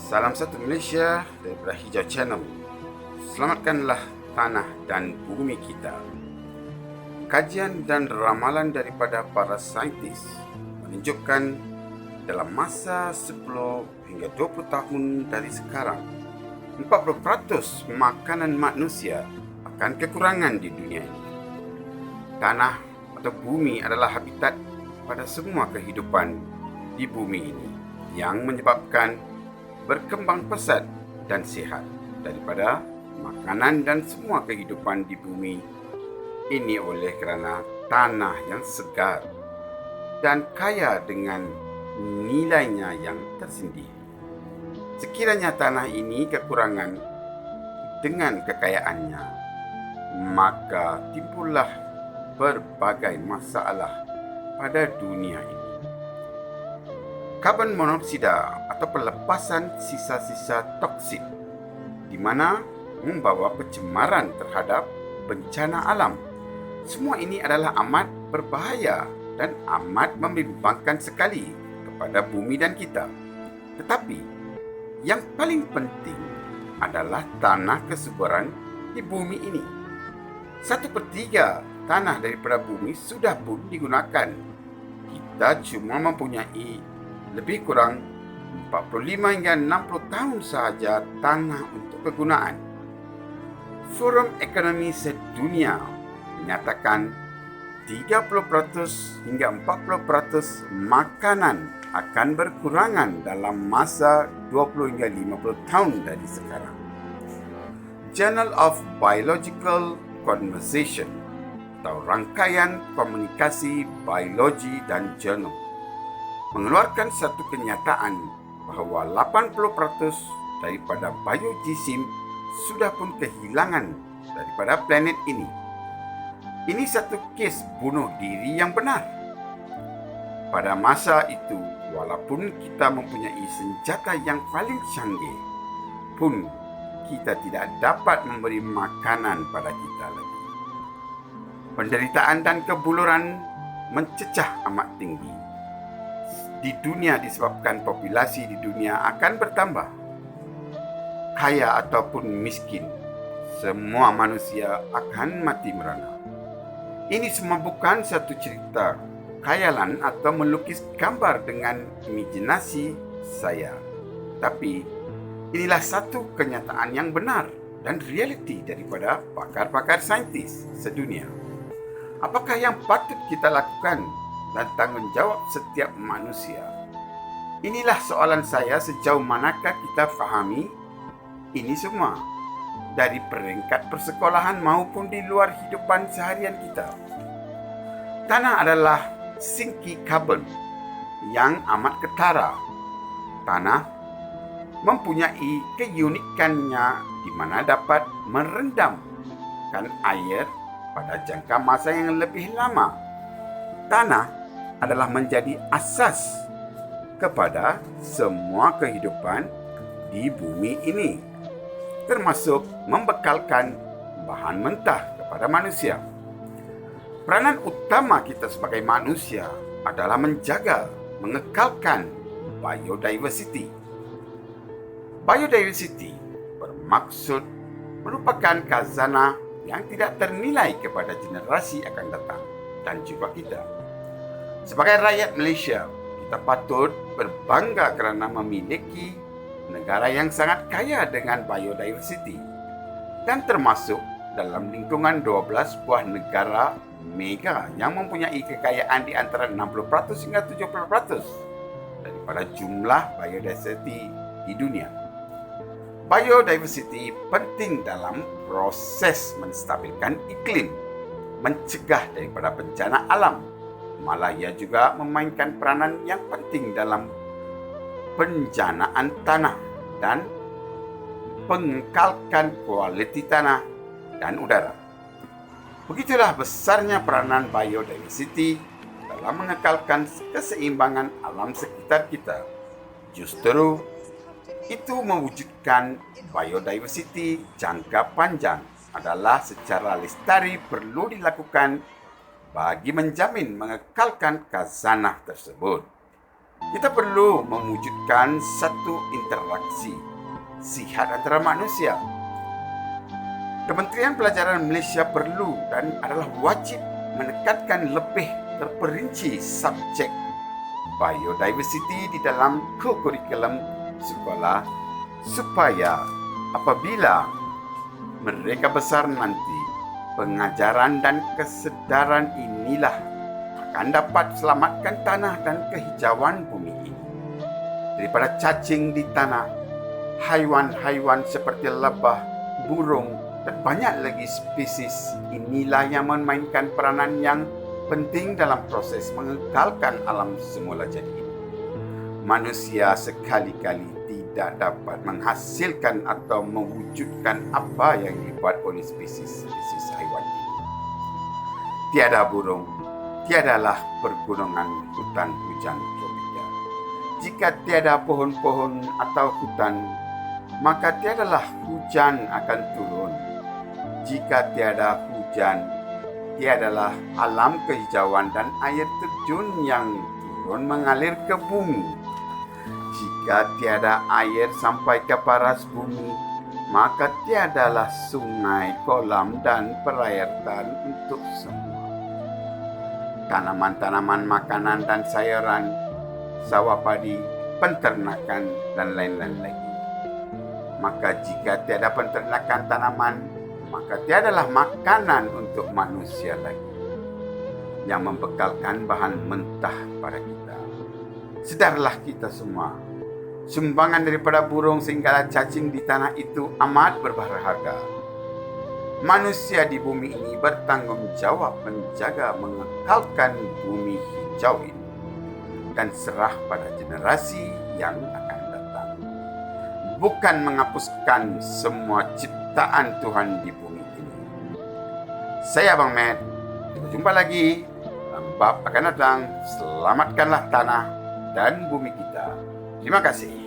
Salam satu Malaysia daripada Hijau Channel. Selamatkanlah tanah dan bumi kita. Kajian dan ramalan daripada para saintis menunjukkan dalam masa 10 hingga 20 tahun dari sekarang, 40% makanan manusia akan kekurangan di dunia ini. Tanah atau bumi adalah habitat pada semua kehidupan di bumi ini yang menyebabkan berkembang pesat dan sihat daripada makanan dan semua kehidupan di bumi ini oleh kerana tanah yang segar dan kaya dengan nilainya yang tersendiri. Sekiranya tanah ini kekurangan dengan kekayaannya, maka timbullah berbagai masalah pada dunia ini. Karbon monoksida atau pelepasan sisa-sisa toksik di mana membawa pencemaran terhadap bencana alam. Semua ini adalah amat berbahaya dan amat membimbangkan sekali kepada bumi dan kita. Tetapi yang paling penting adalah tanah kesuburan di bumi ini. 1/3 tanah daripada bumi sudah pun digunakan. Kita cuma mempunyai lebih kurang 45 hingga 60 tahun sahaja tanah untuk kegunaan. Forum Ekonomi Sedunia menyatakan 30% hingga 40% makanan akan berkurangan dalam masa 20 hingga 50 tahun dari sekarang. Journal of Biological Conversation atau rangkaian komunikasi biologi dan jurnal mengeluarkan satu kenyataan bahawa 80% daripada biojisim sudah pun kehilangan daripada planet ini. Ini satu kes bunuh diri yang benar. Pada masa itu, walaupun kita mempunyai senjata yang paling canggih, pun kita tidak dapat memberi makanan pada kita lagi. Penderitaan dan kebuluran mencecah amat tinggi di dunia disebabkan populasi di dunia akan bertambah. Kaya ataupun miskin, semua manusia akan mati merana. Ini semua bukan satu cerita khayalan atau melukis gambar dengan imajinasi saya. Tapi inilah satu kenyataan yang benar dan realiti daripada pakar-pakar saintis sedunia. Apakah yang patut kita lakukan dan tanggungjawab setiap manusia? Inilah soalan saya, sejauh manakah kita fahami ini semua dari peringkat persekolahan maupun di luar hidupan seharian kita. Tanah adalah singki karbon yang amat ketara. Tanah mempunyai keunikannya di mana dapat merendamkan air pada jangka masa yang lebih lama. Tanah adalah menjadi asas kepada semua kehidupan di bumi ini, termasuk membekalkan bahan mentah kepada manusia. Peranan utama kita sebagai manusia adalah menjaga, mengekalkan biodiversity. Biodiversity bermaksud merupakan khazanah yang tidak ternilai kepada generasi akan datang dan juga kita. Sebagai rakyat Malaysia, kita patut berbangga kerana memiliki negara yang sangat kaya dengan biodiversity dan termasuk dalam lingkungan 12 buah negara mega yang mempunyai kekayaan di antara 60% hingga 70% daripada jumlah biodiversity di dunia. Biodiversity penting dalam proses menstabilkan iklim, mencegah daripada bencana alam. Malah ia juga memainkan peranan yang penting dalam penjanaan tanah dan pengekalkan kualiti tanah dan udara. Begitulah besarnya peranan biodiversity dalam mengekalkan keseimbangan alam sekitar kita. Justru itu mewujudkan biodiversity jangka panjang adalah secara lestari perlu dilakukan bagi menjamin mengekalkan khazanah tersebut. Kita perlu mewujudkan satu interaksi sihat antara manusia. Kementerian Pelajaran Malaysia perlu dan adalah wajib menekankan lebih terperinci subjek biodiversity di dalam kurikulum sekolah supaya apabila mereka besar nanti, pengajaran dan kesedaran inilah akan dapat selamatkan tanah dan kehijauan bumi ini daripada cacing di tanah, haiwan-haiwan seperti lebah, burung dan banyak lagi spesies. Inilah yang memainkan peranan yang penting dalam proses mengekalkan alam semula jadi ini. Manusia sekali-kali tidak dapat menghasilkan atau mewujudkan apa yang dibuat oleh spesies-spesies haiwan ini. Tiada burung, tiadalah pergunungan hutan hujan tropika. Jika tiada pohon-pohon atau hutan, maka tiadalah hujan akan turun. Jika tiada hujan, tiadalah alam kehijauan dan air terjun yang turun mengalir ke bumi. Jika tiada air sampai ke paras bumi, maka tiadalah sungai, kolam dan perairan untuk semua. Tanaman-tanaman makanan dan sayuran, sawah padi, penternakan dan lain-lain lagi. Maka jika tiada penternakan tanaman, maka tiadalah makanan untuk manusia lagi yang membekalkan bahan mentah pada kita. Sedarlah kita semua, sumbangan daripada burung sehingga cacing di tanah itu amat berharga. Manusia di bumi ini bertanggung jawab menjaga mengekalkan bumi hijau ini dan serah pada generasi yang akan datang. Bukan menghapuskan semua ciptaan Tuhan di bumi ini. Saya Abang Mat. Jumpa lagi dalam bab akan datang. Selamatkanlah tanah dan bumi kita. Terima kasih.